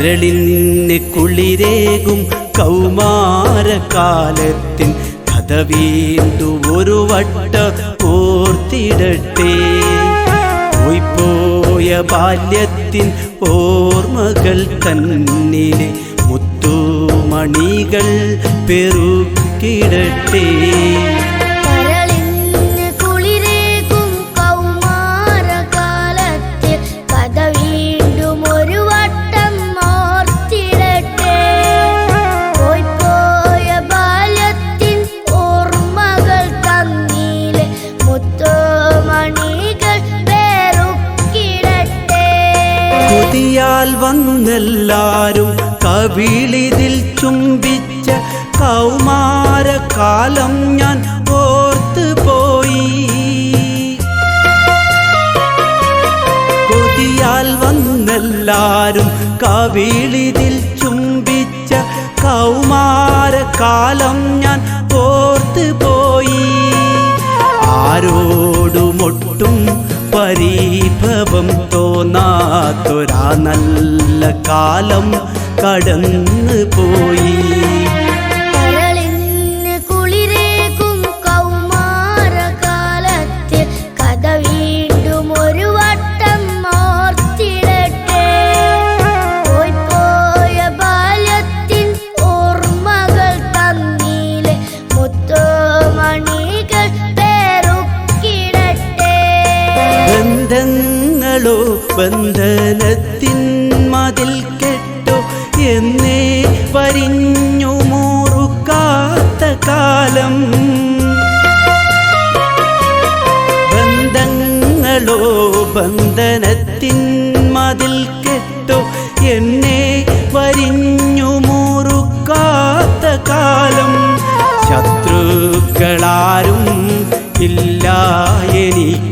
കരളിന് കുളിരേകും കൗമാരകാലത്തിൻ കഥ വീണ്ടും ഒരു വട്ട ഓർത്തിടട്ടെ. പോയ ബാല്യത്തിൻ ഓർമ്മകൾ തന്നിലെ മുത്തുമണികൾ പെറുക്കിടട്ടെ. കൊതിയാൽ വന്നെല്ലാരും കവിളിതിൽ ചുംബിച്ച കൗമാരകാലം ഞാൻ ഓർത്തു പോയി. കൊതിയാൽ വന്നെല്ലാരും കവിളിതിൽ ചുംബിച്ച കൗമാരകാലം ഞാൻ ഓർത്തു പോയി. ആരോടുമൊട്ടും പരിഭവം തോന്നാത്തൊരാ നല്ല കാലം കടന്നു പോയി. കുളിരേകും കൗമാരകാലത്തിൽ കഥ വീണ്ടും ഒരു വട്ടം ഓർത്തിടട്ടെ. പോയ ബാല്യത്തിൻ ഓർമ്മകൾ തന്നിലെ മുത്തുമണികൾ പെറുക്കിടട്ടെ. ബന്ധങ്ങളോ ബന്ധനത്തിൻ മതിൽ കെട്ടോ എന്നേ വരിഞ്ഞു മുറുക്കാത്ത കാലം. ബന്ധങ്ങളോ ബന്ധനത്തിൻ മതിൽ കെട്ടോ എന്നെ വരിഞ്ഞു മുറുക്കാത്ത കാലം. ശത്രുക്കളാരും ഇല്ല എനിക്ക്